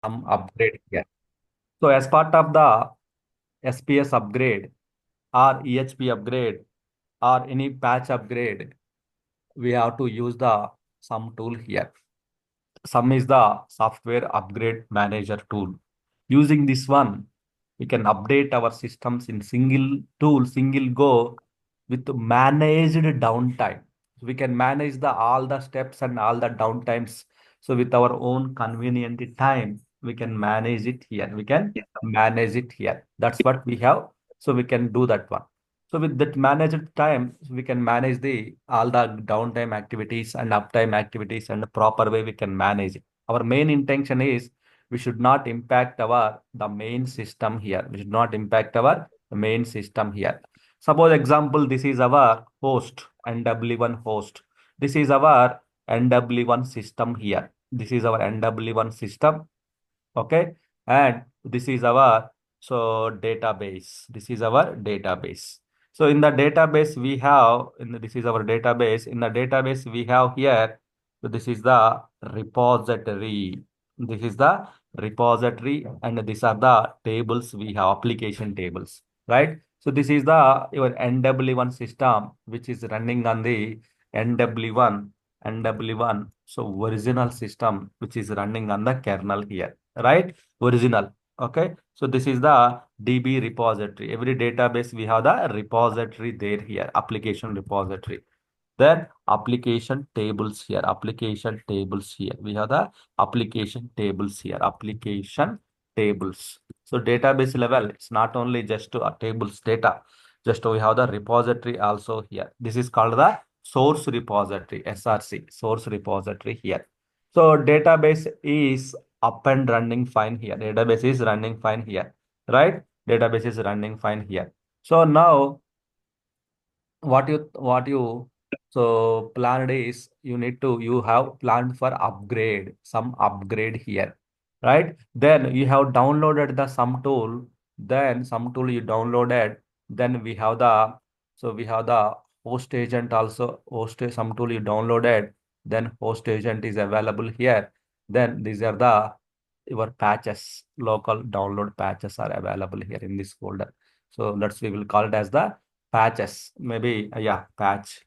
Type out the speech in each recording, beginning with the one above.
some upgrade here. So as part of the SPS upgrade or EHP upgrade or any patch upgrade, we have to use the some tool here. Some is the software upgrade manager tool. Using this one, we can update our systems in single tool, single go with managed downtime. We can manage the all the steps and all the downtimes. So with our own convenient time, we can manage it here. We can manage it here. That's what we have. So we can do that one. So with that managed time, we can manage the all the downtime activities and uptime activities and the proper way we can manage it. Our main intention is we should not impact our the main system here. We should not impact our main system here. Suppose example, this is our host, NW1 host. This is our NW1 system here. This is our NW1 system. Okay. And this is our database. This is our database. So in the database we have, this is our database. In the database we have here, so this is the repository. This is the repository and these are the tables we have, application tables, right? So this is the your NW1 system, which is running on the NW1, NW1. So original system, which is running on the kernel here, right? Original. Okay. So this is the DB repository. Every database we have the repository there here, application repository. Then application tables here, application tables here. We have the application tables here, application tables. So database level, it's not only just to tables data, just we have the repository also here. This is called the source repository, SRC, source repository here. So database is up and running fine here. Database is running fine here, right? Database is running fine here. So now what you so planned is you have planned for upgrade, some upgrade here, right? Then you have downloaded the some tool, then some tool you downloaded, then we have the host agent also, some tool you downloaded, then host agent is available here. Then these are the your patches, local download patches are available here in this folder. So we will call it as the patches, maybe yeah, patch,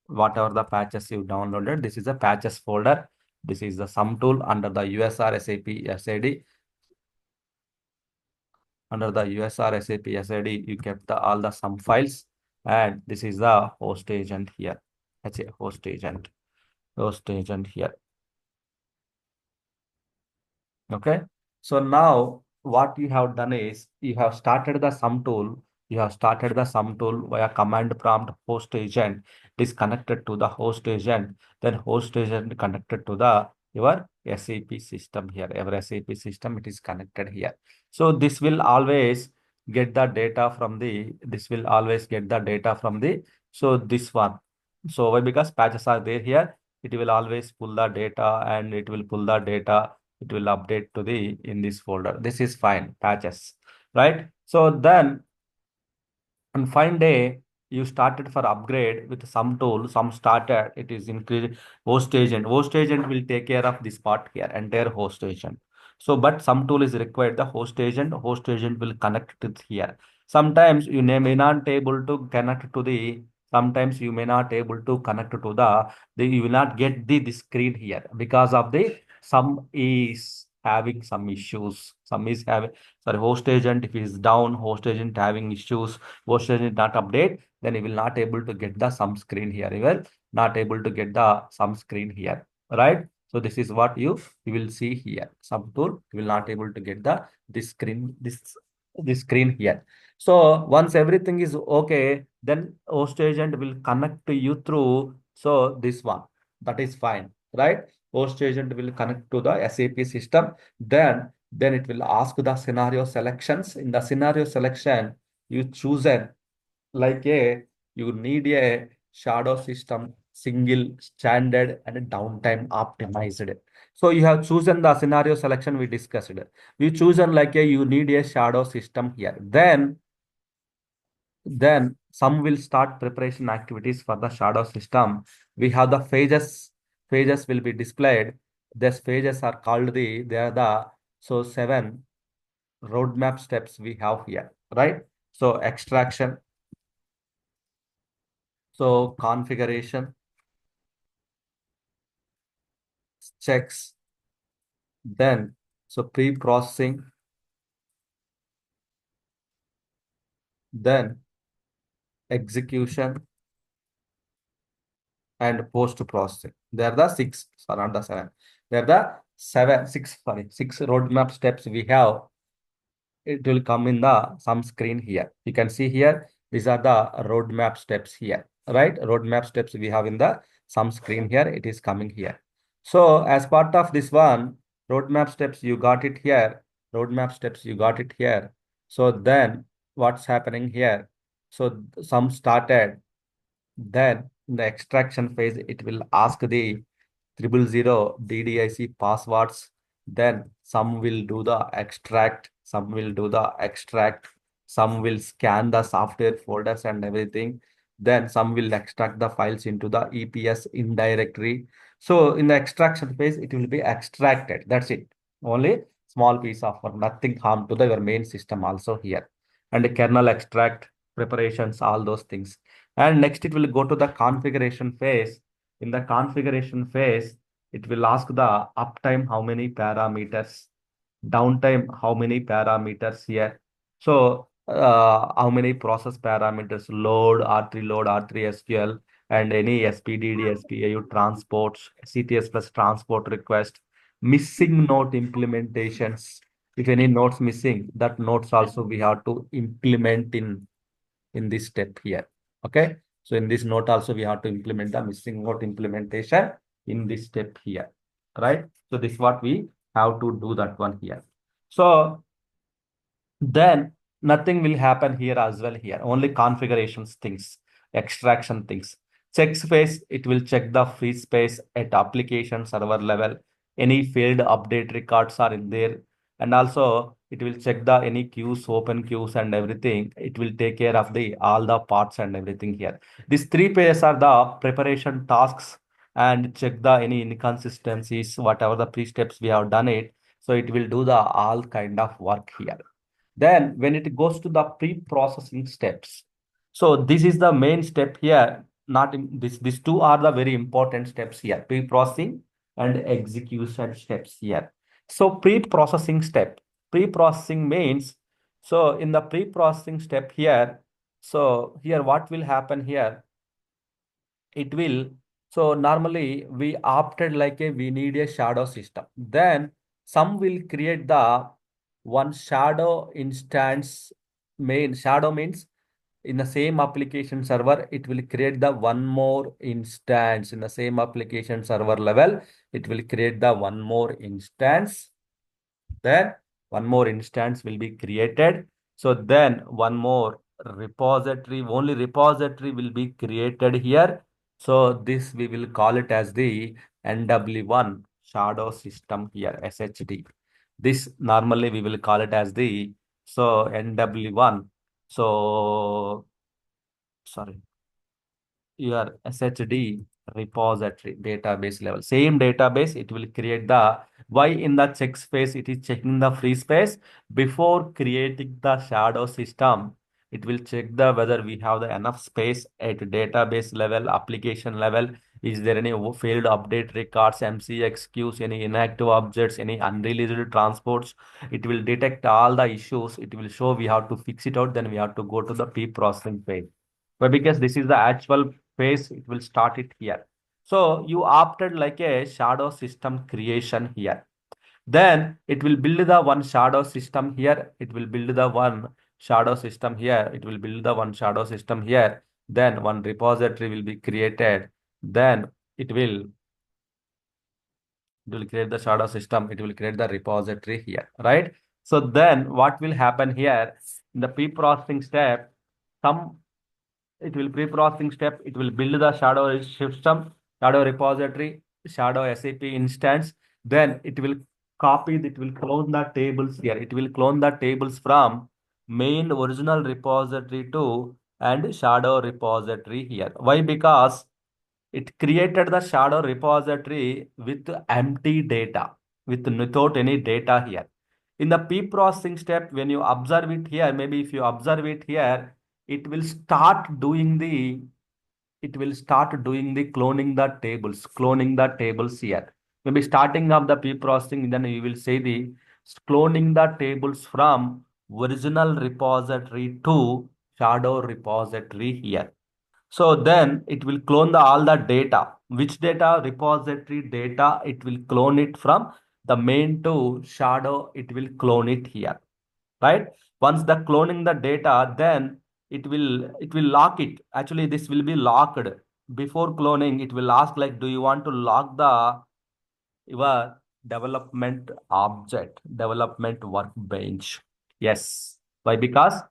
whatever the patches you downloaded, this is a patches folder. This is the sum tool under the USR SAP SID. Under the USR SAP SID you kept all the sum files, and this is the host agent here. That's a host agent, here. Okay. So now what you have done is you have started the sum tool. You have started the sum tool via command prompt host agent. It is connected to the host agent. Then host agent connected to the your SAP system here. Your SAP system, it is connected here. So this will always get the data from the, so this one. So why? Because patches are there here. It will always pull the data and it will pull the data, it will update to the in this folder. This is fine, patches, right? So then on fine day, you started for upgrade with some tool, some started, it is increased host agent. Host agent will take care of this part here, entire host agent. So, but some tool is required, the host agent will connect to here. Sometimes you may not able to connect to the, sometimes you may not able to connect to the you will not get the screen here because of the some is having some issues. Some is having, sorry, host agent, if it is down, host agent having issues, version is not update, then you will not able to get the sum screen here. You will not able to get the sum screen here, right? So this is what you will see here. Sum tool, you will not able to get the this screen, this screen here. So once everything is okay, then host agent will connect to you through, so this one, that is fine, right? Host agent will connect to the SAP system. Then it will ask the scenario selections. In the scenario selection, you choose an like a, you need a shadow system, single, standard, and downtime optimized. So you have chosen the scenario selection we discussed. You chosen like a, you need a shadow system here. Then some will start preparation activities for the shadow system. We have the phases. Phases will be displayed. These phases are called they are the So 7 roadmap steps we have here, right? So extraction, so configuration, checks, then so pre-processing, then execution, and post-processing. They are the six, sorry, not the seven. They are the six roadmap steps we have. It will come in the some screen here. You can see here, these are the roadmap steps here, right? Roadmap steps we have in the some screen here. It is coming here. So as part of this one, roadmap steps, you got it here. Roadmap steps, you got it here. So then what's happening here? So some started, then in the extraction phase, it will ask the 000 DDIC passwords. Then some will do the extract, some will do the extract, some will scan the software folders and everything. Then some will extract the files into the EPS indirectory. So in the extraction phase, it will be extracted. That's it. Only small piece of work, nothing harm to the your main system also here. And the kernel extract preparations, all those things. And next it will go to the configuration phase. In the configuration phase, it will ask the uptime, how many parameters, downtime, how many parameters here. So how many process parameters, load, R3 load, R3 SQL, and any SPDD, SPAU transports, CTS plus transport request, missing node implementations. If any nodes missing, that nodes also we have to implement in this step here. Okay. So in this note also we have to implement the missing note implementation in this step here. Right. So this is what we have to do that one here. So then nothing will happen here as well here. Only configurations things, extraction things. Checks phase, it will check the free space at application server level. Any failed update records are in there. And also it will check the any queues, open queues and everything. It will take care of the all the parts and everything here. These three pages are the preparation tasks and check the any inconsistencies, whatever the pre-steps we have done it. So it will do the all kind of work here. Then when it goes to the pre-processing steps, so this is the main step here. Not in this, these two are the very important steps here, pre-processing and execution steps here. So pre-processing step, pre-processing means, so in the pre-processing step here, so here what will happen here? It will, so normally we opted like a we need a shadow system. Then some will create the one shadow instance. Main shadow means in the same application server, it will create the one more instance in the same application server level. It will create the one more instance. Then one more instance will be created. So then one more repository, only repository will be created here. So this we will call it as the NW1 shadow system here, SHD. This normally we will call it as the, so NW1. So sorry, your SHD repository database level. Same database, it will create the, why in the check space, it is checking the free space before creating the shadow system. It will check the whether we have the enough space at database level, application level. Is there any failed update records, MCX queues, any inactive objects, any unreleased transports? It will detect all the issues. It will show we have to fix it out. Then we have to go to the pre-processing phase. But because this is the actual phase, it will start it here. So you opted like a shadow system creation here. Then it will build the one shadow system here. It will build the one shadow system here. It will build the one shadow system here. Then one repository will be created. Then it will create the shadow system. It will create the repository here, right? So then what will happen here in the pre-processing step? Some it will pre-processing step, it will build the shadow system, shadow repository, shadow SAP instance. Then it will copy, it will clone the tables here. It will clone the tables from main original repository to and shadow repository here. Why? Because it created the shadow repository with empty data, with without any data here. In the pre-processing step, when you observe it here, maybe if you observe it here, it will start doing the cloning the tables here. Maybe starting of the pre-processing, then you will say the cloning the tables from original repository to shadow repository here. So then it will clone all the data. Which data? Repository data. It will clone it from the main to shadow. It will clone it here, right? Once the cloning the data, then it will lock it. Actually, this will be locked. Before cloning, it will ask like, do you want to lock the your development workbench? Yes. Why? Because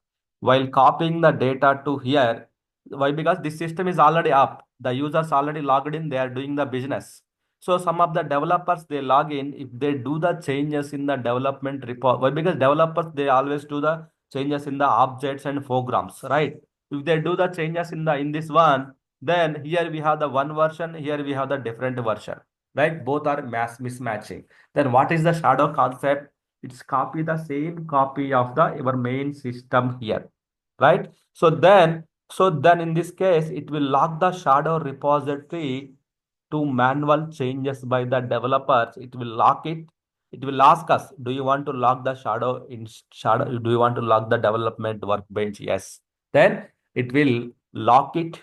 while copying the data to here, why? Because this system is already up. The users already logged in, they are doing the business. So some of the developers they log in, if they do the changes in the development report, why? Because developers they always do the changes in the objects and programs, right? If they do the changes in this one, then here we have the one version, here we have the different version, right? Both are mass mismatching. Then what is the shadow concept? It's copy the same copy of the your main system here, right? So then in this case, it will lock the shadow repository to manual changes by the developers. It will lock it. It will ask us, do you want to lock the shadow? Do you want to lock the development workbench? Yes. Then it will lock it.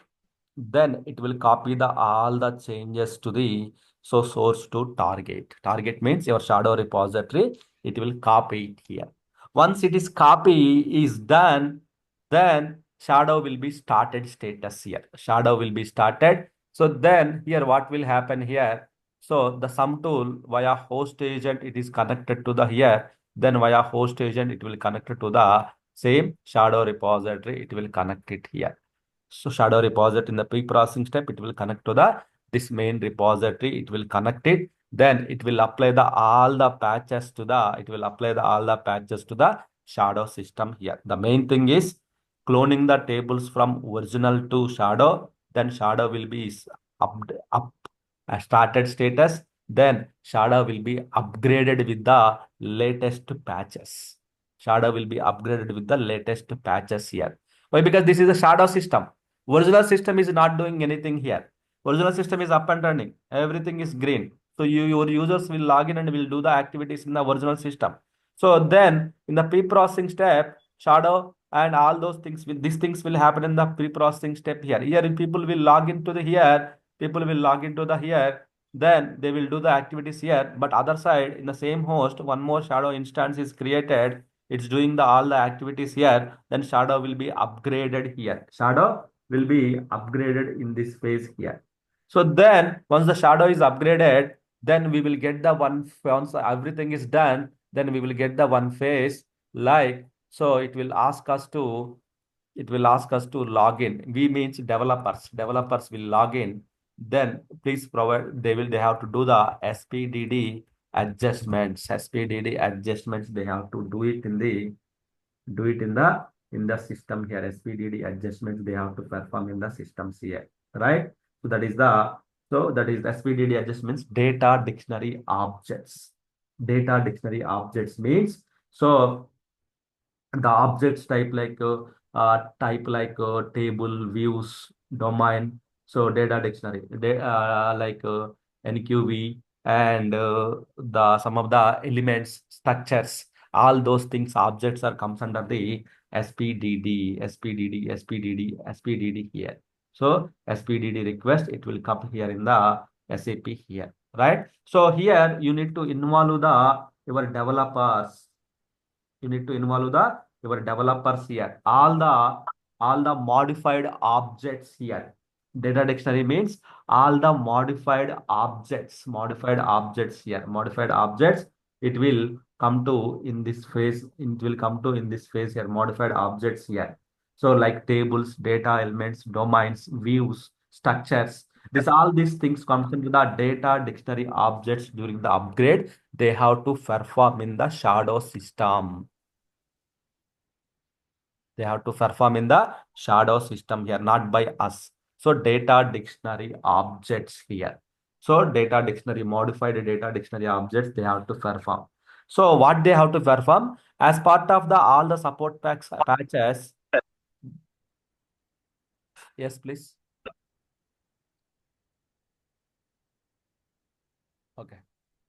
Then it will copy the all the changes to the source to target. Target means your shadow repository. It will copy it here. Once it is copy is done, then shadow will be started status here. Shadow will be started. So then here what will happen here? So the sum tool via host agent it is connected to the here. Then via host agent it will connect to the same shadow repository. It will connect it here. So shadow repository in the pre-processing step, it will connect to the this main repository. It will connect it. Then it will apply the all the patches to the. It will apply the all the patches to the shadow system here. The main thing is cloning the tables from original to shadow. Then shadow will be up started status. Then shadow will be upgraded with the latest patches. Shadow will be upgraded with the latest patches here. Why? Because this is a shadow system. Original system is not doing anything here. Original system is up and running. Everything is green. So your users will log in and will do the activities in the original system. So then in the pre-processing step, shadow and all those things these things will happen in the pre-processing step here. Here people will log into the here. People will log into the here. Then they will do the activities here. But other side in the same host, one more shadow instance is created. It's doing all the activities here. Then shadow will be upgraded here. Shadow will be upgraded in this phase here. So then once the shadow is upgraded, then we will get the once everything is done, then we will get the one phase like so it will ask us to log in. We means developers. Developers will log in. Then please provide they have to do the SPDD adjustments. SPDD adjustments they have to do it in the system here. SPDD adjustments they have to perform in the systems here, right? So that is SPDD adjustments. Data dictionary objects. Data dictionary objects means so the objects type like table, views, domain. So data dictionary like NQV and the some of the elements structures, all those things objects are comes under the SPDD here. So SPDD request it will come here in the SAP here, right? So here you need to involve the your developers. You need to involve the your developers here. All the modified objects here. Data dictionary means all the modified objects here. Modified objects it will come to in this phase. It will come to in this phase here. Modified objects here. So like tables, data elements, domains, views, structures. All these things comes into the data dictionary objects during the upgrade. They have to perform in the shadow system. They have to perform in the shadow system here, not by us. So data dictionary objects here. So data dictionary, modified data dictionary objects, they have to perform. So what they have to perform as part of the all the support patches. Yes, please. Okay.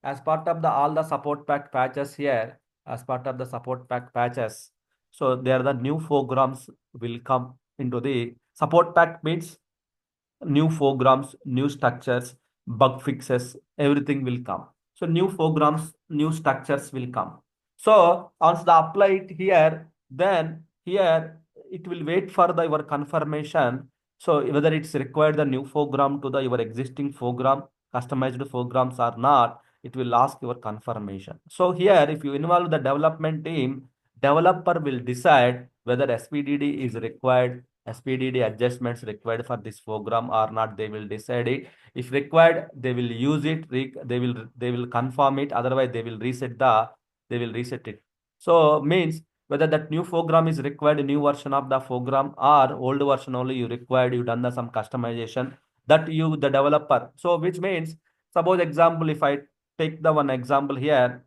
As part of the all the support patches here, as part of the support patches, so there the new programs will come into the support pack means new programs, new structures, bug fixes, everything will come. So new programs, new structures will come. So once the apply it here, then here it will wait for the your confirmation. So whether it's required the new program to the your existing program, customized programs or not, it will ask your confirmation. So here, if you involve the development team, developer will decide whether SPDD is required, SPDD adjustments required for this program or not. They will decide it. If required, they will use it. They will confirm it. Otherwise, they will reset it. So means whether that new program is required, new version of the program or old version only you required. You done some customization that you the developer. So which means suppose example if I take the one example here.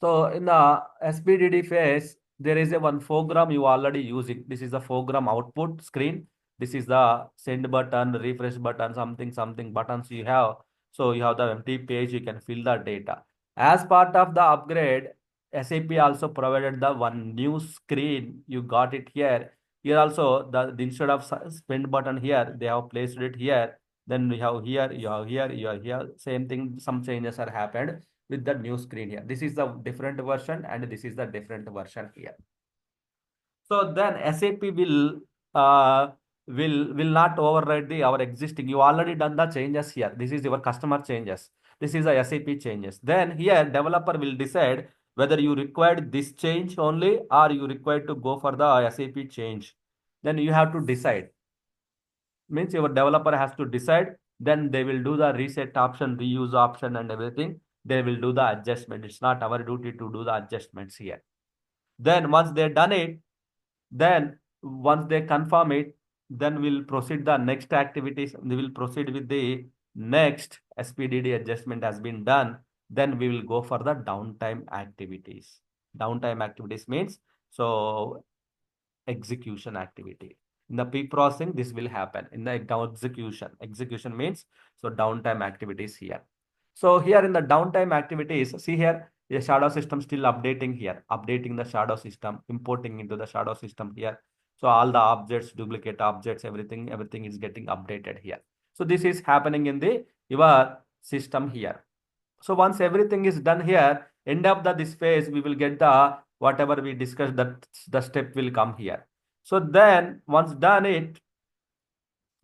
So in the SPDD phase, there is a one program you already using. This is the program output screen. This is the send button, refresh button, something buttons you have. So you have the empty page, you can fill the data. As part of the upgrade, SAP also provided the one new screen. You got it here. Here also the instead of spend button here, they have placed it here. Then you have here, you have here, you have here. Same thing, some changes are happened with the new screen here. This is the different version and this is the different version here. So then SAP will not override the our existing. You already done the changes here. This is your customer changes. This is the SAP changes. Then here developer will decide whether you required this change only or you required to go for the SAP change. Then you have to decide. Means your developer has to decide. Then they will do the reset option, reuse option, and everything. They will do the adjustment. It's not our duty to do the adjustments here. Then once they done it, then once they confirm it, then we'll proceed the next activities. We will proceed with the next SPDD adjustment has been done. Then we will go for the downtime activities. Downtime activities means so execution activity. In the pre-processing, this will happen. In the execution means so downtime activities here. So here in the downtime activities, see here, the shadow system still updating here, updating the shadow system, importing into the shadow system here. So all the objects, duplicate objects, everything is getting updated here. So this is happening in the your system here. So once everything is done here, end of this phase, we will get the whatever we discussed that the step will come here. So then once done it,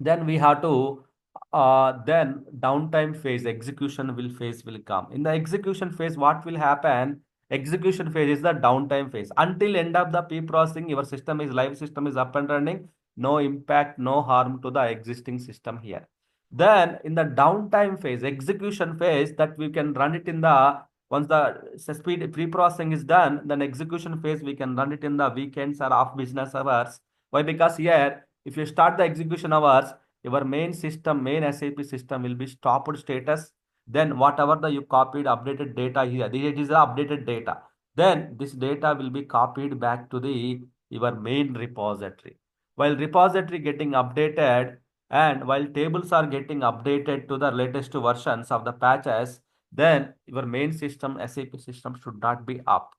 then we have to then downtime phase, phase will come. In the execution phase, what will happen? Execution phase is the downtime phase. Until end of the pre-processing, your system is live system is up and running. No impact, no harm to the existing system here. Then in the downtime phase, execution phase, that we can run it in the once the speed pre-processing is done, then execution phase we can run it in the weekends or off business hours. Why? Because here, if you start the execution hours, your main system, main SAP system will be stopped status. Then whatever the you copied updated data here, it is the updated data. Then this data will be copied back to the your main repository. While repository getting updated, and while tables are getting updated to the latest versions of the patches, then your main system, SAP system should not be up,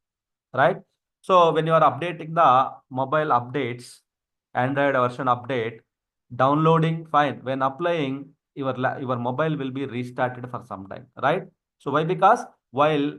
right? So when you are updating the mobile updates, Android version update, downloading fine. When applying, your mobile will be restarted for some time, right? So why? Because while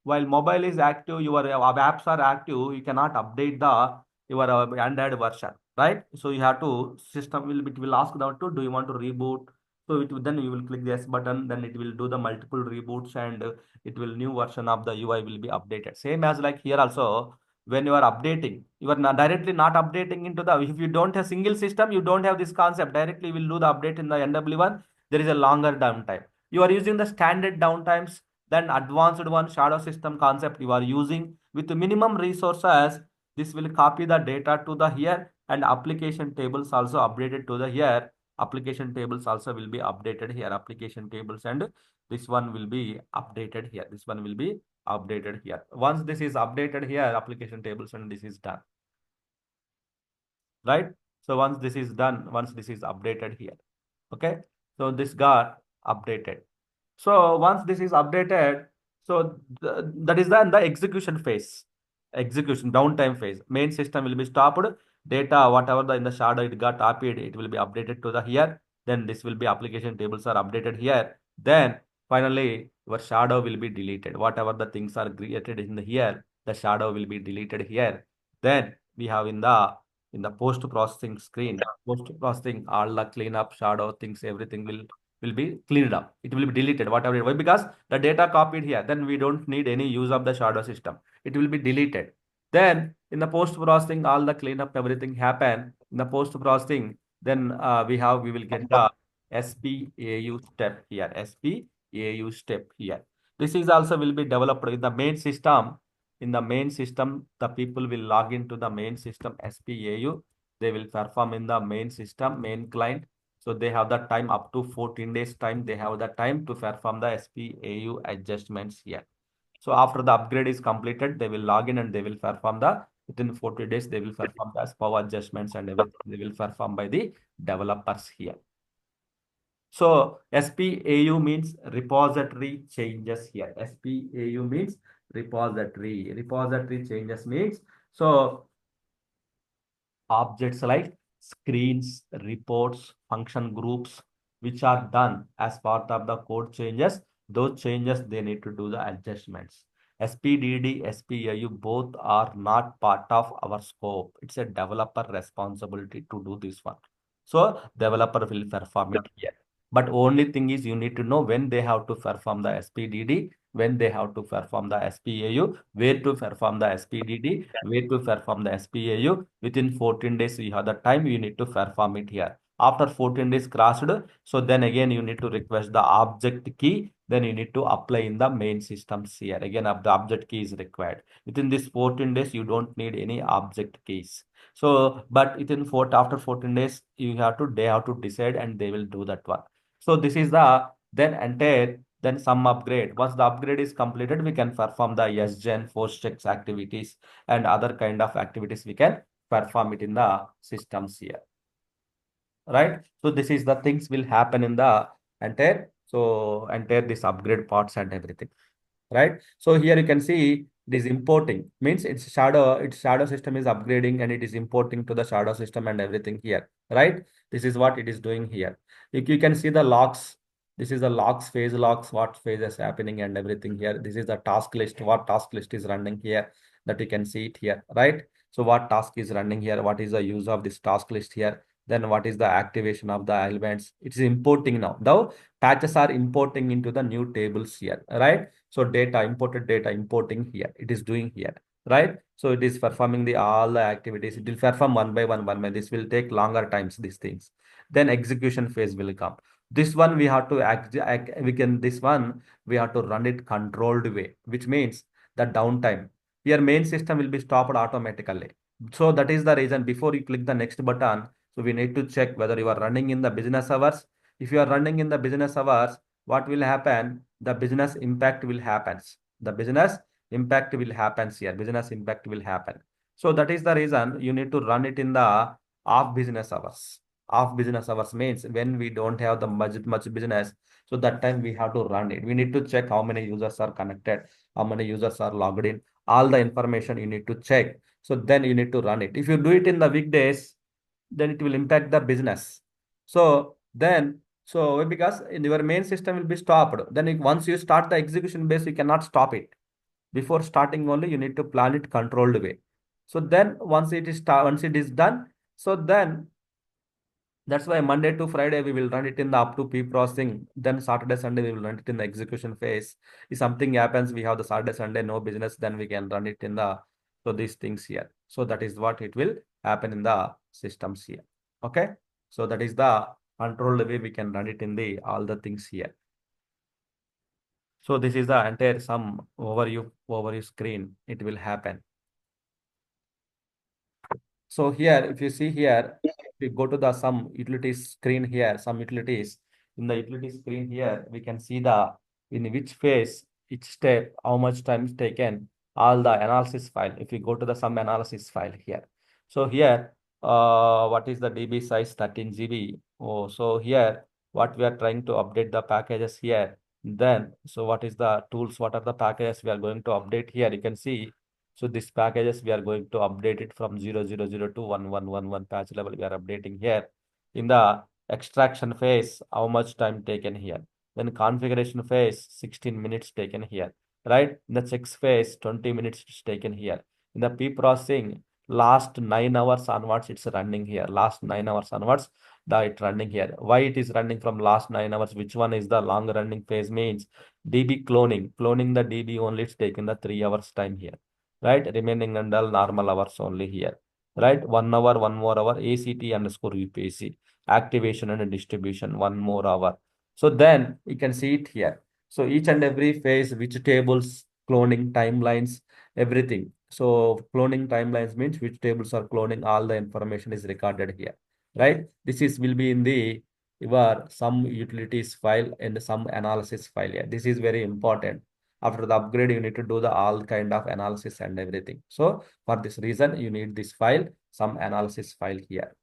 mobile is active, your apps are active, you cannot update the your Android version, right? So you have to system will ask that to do you want to reboot? So then you will click the yes button, then it will do the multiple reboots and it will new version of the UI will be updated. Same as like here also, when you are updating, you are not directly not updating into the, if you don't have single system, you don't have this concept, directly will do the update in the NW1, there is a longer downtime. You are using the standard downtimes, then advanced one shadow system concept you are using with minimum resources. This will copy the data to the here and application tables also updated to the here application tables also will be updated here. Application tables and this one will be updated here. This one will be updated here. Once this is updated here, application tables and this is done. Right? So once this is done, once this is updated here. Okay. So this got updated. So once this is updated, so that is the execution phase, execution downtime phase. Main system will be stopped. Data, whatever the in the shadow it got copied, it will be updated to the here. Then this will be application tables are updated here. Then finally your shadow will be deleted. Whatever the things are created in the here, the shadow will be deleted here. Then we have in the post processing screen, post processing all the cleanup shadow things, everything will be cleaned up. It will be deleted, whatever it was, because the data copied here. Then we don't need any use of the shadow system. It will be deleted. Then in the post processing, all the cleanup, everything happen. In the post processing, then we will get the SPAU step here. SPAU step here. This is also will be developed in the main system. In the main system, the people will log into the main system SPAU. They will perform in the main system, main client. So they have the time up to 14 days time. They have the time to perform the SPAU adjustments here. So after the upgrade is completed, they will log in and they will perform the within 40 days, they will perform the SPAU adjustments and everything. They will perform by the developers here. So SPAU means repository changes here. SPAU means repository. Repository changes means so objects like screens, reports, function groups, which are done as part of the code changes. Those changes, they need to do the adjustments. SPDD, SPAU, both are not part of our scope. It's a developer responsibility to do this one. So developer will perform it here. But only thing is you need to know when they have to perform the SPDD, when they have to perform the SPAU, where to perform the SPDD, where to perform the SPAU. Within 14 days, you have the time you need to perform it here. After 14 days crossed, so then again you need to request the object key. Then you need to apply in the main systems here. Again, the object key is required. Within this 14 days, you don't need any object keys. So, but after 14 days, they have to decide and they will do that one. So this is the then entire then some upgrade. Once the upgrade is completed, we can perform the SGen, force checks activities and other kind of activities we can perform it in the systems here. Right? So this is the things will happen in the entire this upgrade parts and everything. Right? So here you can see it is importing, means its shadow system is upgrading and it is importing to the shadow system and everything here. Right? This is what it is doing here. You can see the logs. This is the logs, phase logs, what phase is happening and everything here. This is the task list, what task list is running here, that you can see it here. Right? So what task is running here, what is the use of this task list here, then what is the activation of the elements. It is importing now. Now patches are importing into the new tables here. Right? So imported data importing here. It is doing here, right? So it is performing all the activities. It will perform one by one, one by. This will take longer times, these things. Then execution phase will come. This one we have to this one we have to run it controlled way, which means the downtime. Your main system will be stopped automatically. So that is the reason before you click the next button. So we need to check whether you are running in the business hours. If you are running in the business hours, what will happen? The business impact will happen. The business impact will happen here. Business impact will happen. So that is the reason you need to run it in the off business hours. Off business hours means when we don't have the much business. So that time we have to run it. We need to check how many users are connected, how many users are logged in. All the information you need to check. So then you need to run it. If you do it in the weekdays, then it will impact the business. So because in your main system will be stopped. Then once you start the execution base, you cannot stop it. Before starting only, you need to plan it controlled way. So then once it is done, so then that's why Monday to Friday we will run it in the up to pre-processing. Then Saturday, Sunday we will run it in the execution phase. If something happens, we have the Saturday, Sunday no business, then we can run it in the so these things here. So that is what it will happen in the systems here. Okay. So that is the controlled way we can run it in the all the things here. So this is the entire some overview screen. It will happen. So here, if you see here, we go to the some utilities screen here, some utilities. In the utility screen here, we can see the in which phase, each step, how much time is taken, all the analysis file. If we go to the some analysis file here. So here, what is the DB size 13 GB? Oh, so here, what we are trying to update the packages here. Then, so what is the tools? What are the packages we are going to update here? You can see. So this packages we are going to update it from 000 to 1111 patch level. We are updating here. In the extraction phase, how much time taken here? Then configuration phase, 16 minutes taken here, right? In the checks phase, 20 minutes is taken here. In the pre-processing, last 9 hours onwards, it's running here. Last 9 hours onwards, it's running here. Why it is running from last 9 hours? Which one is the long running phase means DB cloning. Cloning the DB only, it's taken the 3 hours time here, right? Remaining and all normal hours only here, right? 1 hour, 1 more hour, ACT underscore UPC, activation and distribution, 1 more hour. So then you can see it here. So each and every phase, which tables, cloning timelines, everything. So cloning timelines means which tables are cloning, all the information is recorded here, right? This is will be in the your some utilities file and some analysis file here. This is very important. After the upgrade, you need to do the all kind of analysis and everything. So for this reason, you need this file, some analysis file here.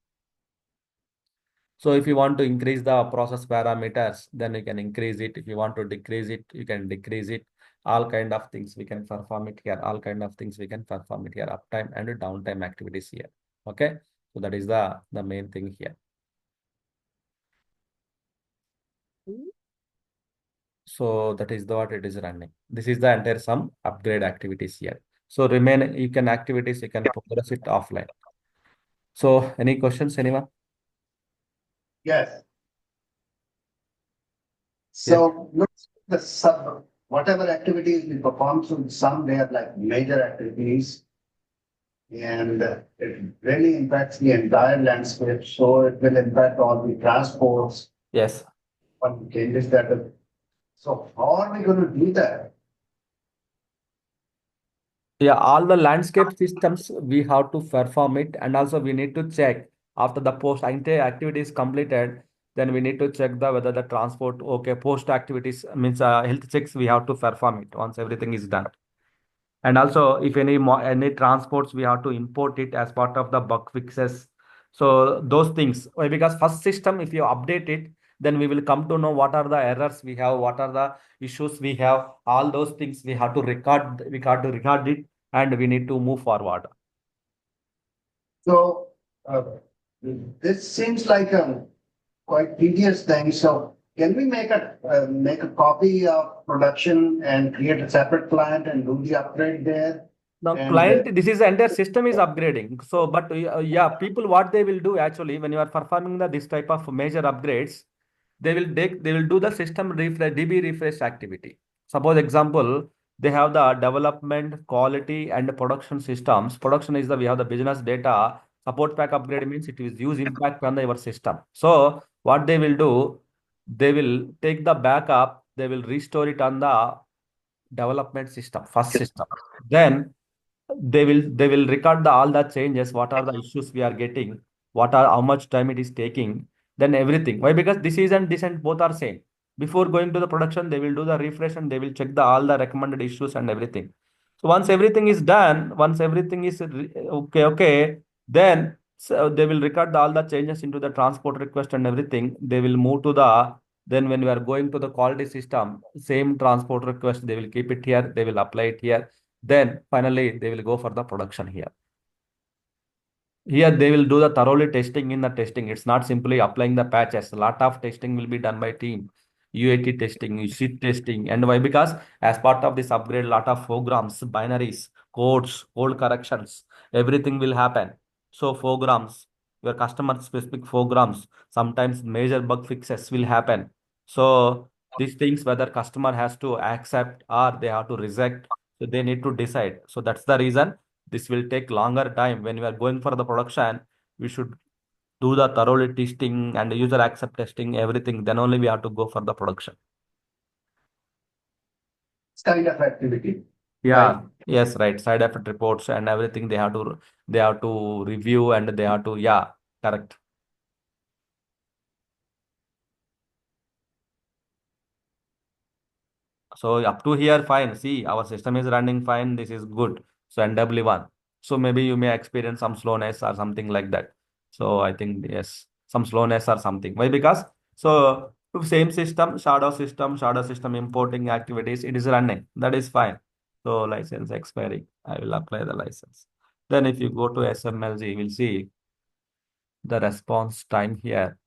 So if you want to increase the process parameters, then you can increase it. If you want to decrease it, you can decrease it. All kind of things we can perform it here. All kind of things we can perform it here. Uptime and downtime activities here. Okay. So that is the main thing here. So that is what it is running. This is the entire some upgrade activities here. So remain, you can activities, you can progress it offline. So any questions, anyone? Yes. Yes. So look, the sub, whatever activities we perform, so some they are like major activities, and it really impacts the entire landscape. So it will impact all the transports, Yes. what changes that. So how are we going to do that? Yeah, all the landscape systems we have to perform it, and also we need to check after the post activity is completed. Then we need to check the whether the transport okay. Post activities means health checks we have to perform it once everything is done. And also, if any transports, we have to import it as part of the bug fixes. So those things, why? Because first system, if you update it, then we will come to know what are the errors we have, what are the issues we have. All those things we have to record. We have to record it, and we need to move forward. So uh, this seems like a quite tedious thing. So can we make a copy of production and create a separate client and do the upgrade there? Now, And client, this is the entire system is upgrading. So, but yeah, people, what they will do actually when you are performing this type of major upgrades, they will do the system refresh, DB refresh activity. Suppose example, they have the development, quality, and production systems. Production is the we have the business data. Support pack upgrade means it is use impact on your system. So what they will do, they will take the backup, they will restore it on the development system, first system. Then they will record all the changes, what are the issues we are getting, what are how much time it is taking, then everything. Why? Because this and both are same. Before going to the production, they will do the refresh and they will check the all the recommended issues and everything. So once everything is done, once everything is okay, then so they will record all the changes into the transport request and everything. They will move to the then when we are going to the quality system, same transport request, they will keep it here, they will apply it here. Then finally, they will go for the production here. Here, they will do the thoroughly testing in the testing. It's not simply applying the patches. A lot of testing will be done by team. UAT testing, UC testing. And why? Because as part of this upgrade, lot of programs, binaries, codes, code corrections, everything will happen. So programs, your customer specific programs, sometimes major bug fixes will happen. So these things, whether customer has to accept or they have to reject, so they need to decide. So that's the reason this will take longer time. When we are going for the production, we should do the thoroughly testing and user accept testing, everything. Then only we have to go for the production. this kind of activity, Yeah. right? Yes, right. Side effect reports and everything they have to review and they have to, yeah, correct. So up to here, fine. See, our system is running fine. This is good. So NW1. So maybe you may experience some slowness or something like that. So I think yes, some slowness or something. Why? Because so same shadow system importing activities, it is running. That is fine. So license expiring. I will apply the license. Then if you go to SMLG, you will see the response time here.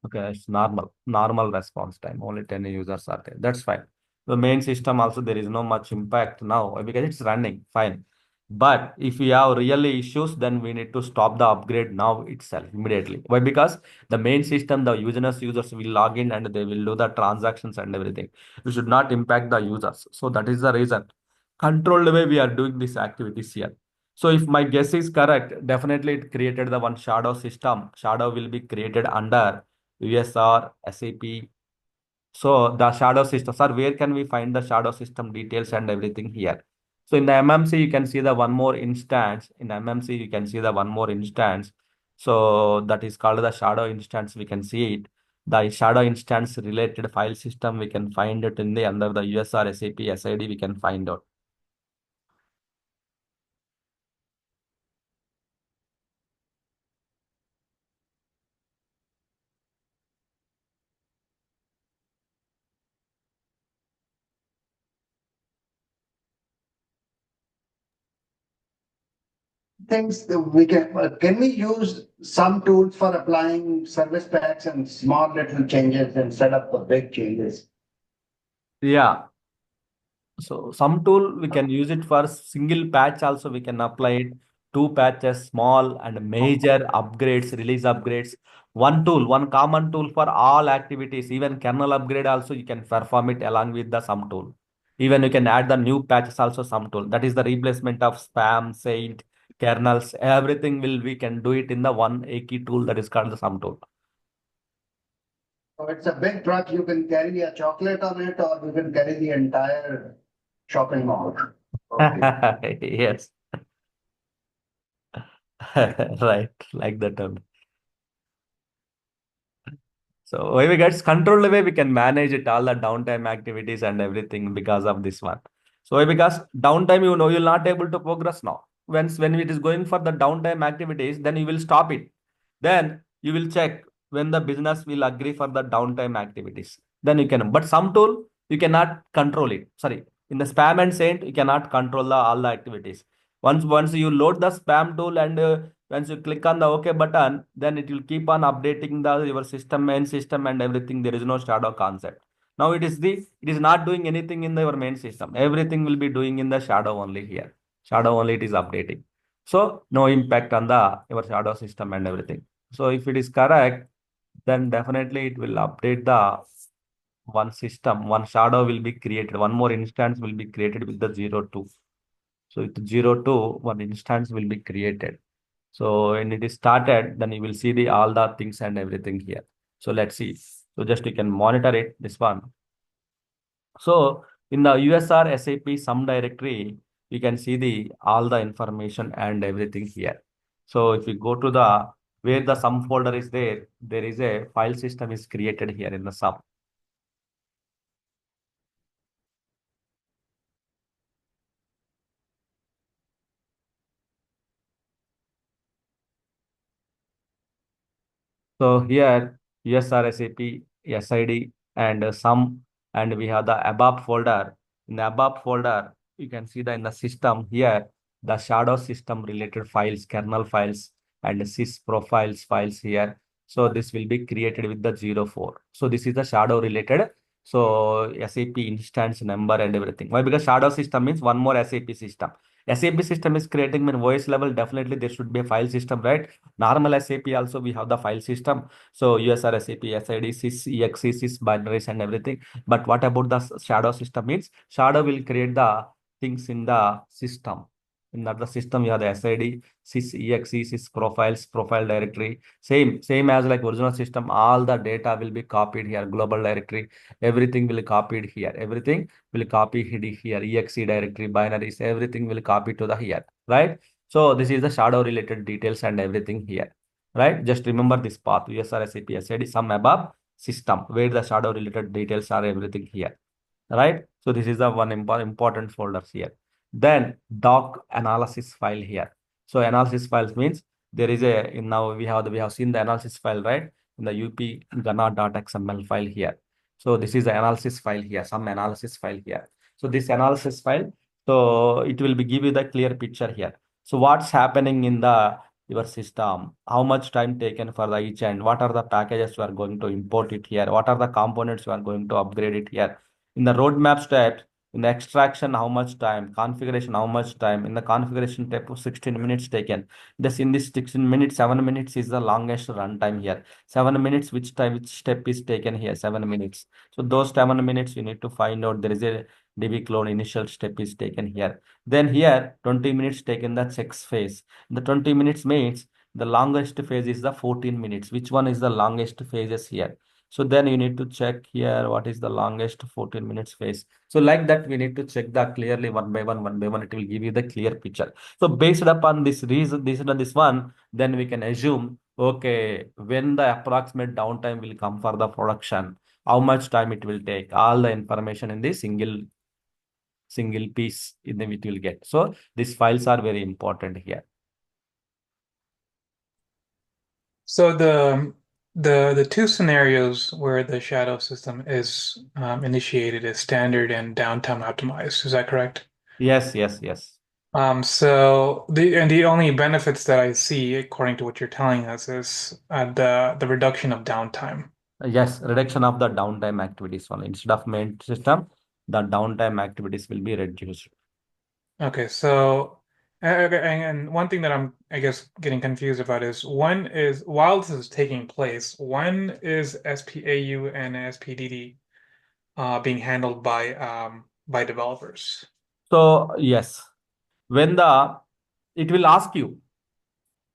Okay, it's normal response time. Only 10 users are there. That's fine. The main system also there is no much impact now because it's running fine. But if we have really issues, then we need to stop the upgrade now itself immediately. Why? Because the main system, the users will log in and they will do the transactions and everything. We should not impact the users. So that is the reason. Controlled way we are doing these activities here. So if my guess is correct, definitely it created the one shadow system. Shadow will be created under USR, SAP. So the shadow system, sir, where can we find the shadow system details and everything here? So in the MMC, you can see the one more instance. In MMC, you can see the one more instance. So that is called the shadow instance. We can see it. The shadow instance related file system, we can find it in the under the USR, SAP, SID, we can find out. Things that can we use some tools for applying service packs and small little changes instead of the big changes? Yeah. So some tool we can use it for single patch also we can apply it. Two patches, small and major upgrades, release upgrades. One tool, one common tool for all activities. Even kernel upgrade also you can perform it along with the some tool. Even you can add the new patches also some tool. That is the replacement of spam, saint, kernels. Everything will we can do it in the one a key tool that is called the sum tool. So it's a big truck, you can carry a chocolate on it, or you can carry the entire shopping mall. Okay. Yes, right, like that only. So when we get controlled way, we can manage it all the downtime activities and everything because of this one. So because downtime, you know, you'll not able to progress now. When it is going for the downtime activities, then you will stop it. Then you will check when the business will agree for the downtime activities. Then you can. But some tool you cannot control it. Sorry, in the spam and saint you cannot control all the activities. Once you load the spam tool and once you click on the OK button, then it will keep on updating the your system, main system and everything. There is no shadow concept. Now it is not doing anything in your main system. Everything will be doing in the shadow only here. Shadow only it is updating. So no impact on the your shadow system and everything. So if it is correct, then definitely it will update the one system, one shadow will be created, one more instance will be created with the 02. So with 02, one instance will be created. So when it is started, then you will see the all the things and everything here. So let's see. So just you can monitor it, this one. So in the USR SAP sum directory, you can see the all the information and everything here. So if you go to the where the sum folder is there, there is a file system is created here in the sum. So here USR SAP, SID and sum, and we have the ABAP folder. In the ABAP folder, you can see that in the system here, the shadow system related files, kernel files and sys profiles files here. So this will be created with the 04. So this is the shadow related. So SAP instance number and everything. Why? Because shadow system means one more SAP system. SAP system is creating when voice level, definitely there should be a file system, right? Normal SAP also we have the file system. So USR SAP, SID, sys, exe, sys, binaries and everything. But what about the shadow system means? Shadow will create the things in the system. In the system, you have the SID, sys, exe, sys, profiles, profile directory. Same as like original system, all the data will be copied here, global directory, everything will be copied here. Everything will copy here, exe directory, binaries, everything will copy to the here, right? So this is the shadow related details and everything here, right? Just remember this path, USR SAP SID, sum above, system where the shadow related details are everything here, right? So this is the one important folders here. Then doc analysis file here. So analysis files means there is a now we have seen the analysis file, right, in the up.xml file here. So this is the analysis file here, some analysis file here. So this analysis file, so it will be give you the clear picture here. So what's happening in the your system, how much time taken for the each, and what are the packages you are going to import it here, what are the components you are going to upgrade it here. In the roadmap steps, in the extraction, how much time, configuration, how much time, in the configuration step, 16 minutes taken. This in this 16 minutes, 7 minutes is the longest runtime here. 7 minutes, which time, which step is taken here, 7 minutes. So those 7 minutes, you need to find out there is a DB clone initial step is taken here. Then here, 20 minutes taken the checks phase. The 20 minutes means the longest phase is the 14 minutes. Which one is the longest phases here? So then you need to check here what is the longest 14 minutes phase. So like that, we need to check that clearly one by one. It will give you the clear picture. So based upon this reason, this one, then we can assume, okay, when the approximate downtime will come for the production, how much time it will take, all the information in the single piece in the it will get. So these files are very important here. So the two scenarios where the shadow system is initiated is standard and downtime optimized. Is that correct? Yes, yes, yes. So the only benefits that I see, according to what you're telling us, is the reduction of downtime. Yes, reduction of the downtime activities one. Instead of main system, the downtime activities will be reduced. Okay, so okay, and one thing that I'm, I guess, getting confused about is while this is taking place, when is SPAU and SPDD being handled by developers? So yes, when the it will ask you,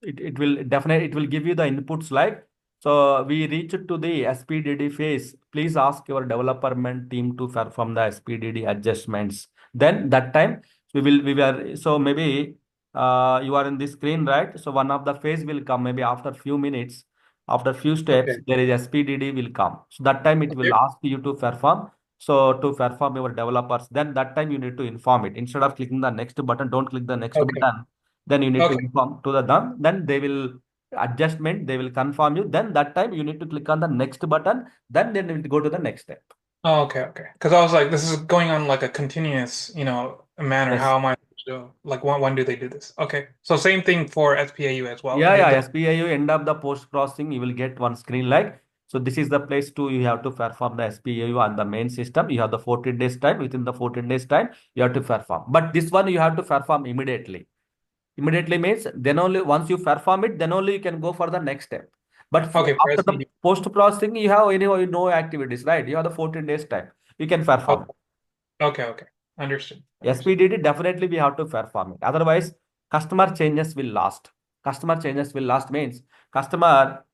it will definitely it will give you the inputs like, so we reach to the SPDD phase. Please ask your development team to perform the SPDD adjustments. Then that time we were so maybe you are in this screen, right? So one of the phase will come maybe after few minutes, after few steps Okay. there is SPDD will come. So that time it will ask you to perform. So to perform your developers, then that time you need to inform it. Instead of clicking the next button, don't click the next Okay. button, then you need to Okay. inform to the them, then they will adjustment, they will confirm you, then that time you need to click on the next button, then you need to go to the next step. Oh, okay, okay. Because I was like, this is going on like a continuous, manner. Yes. How am I to like when do they do this? Okay. So same thing for SPAU as well. Yeah, yeah, SPAU end up the post processing, you will get one screen like, so this is the place to you have to perform the SPAU on the main system. You have the 14 days time. Within the 14 days time you have to perform, but this one you have to perform immediately. Immediately means then only once you perform it, then only you can go for the next step. But Okay, for after the SPD. post processing, you have anyway no activities, right? You have the 14 days time. You can Oh, perform. okay, okay. Understood. Understood. SPDD definitely we have to perform it. Otherwise, customer changes will last. Customer changes will last means customer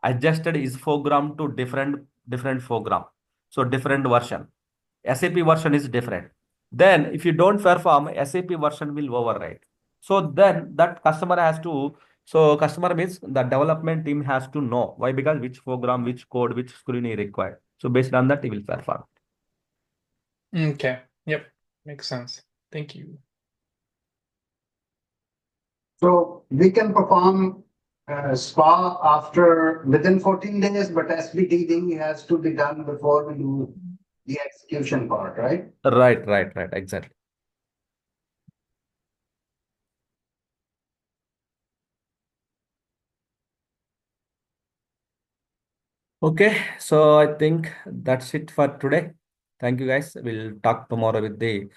adjusted his program to different program. So different version. SAP version is different. Then if you don't perform, SAP version will override. So then that customer has to, so customer means the development team has to know why, because which program, which code, which screen is required. So based on that, he will perform. Okay. Yep. Makes sense. Thank you. So we can perform SPA after within 14 days, but SPDD has to be done before we do the execution part, right? Right, right, right, exactly. Okay, so I think that's it for today. Thank you guys. We'll talk tomorrow with the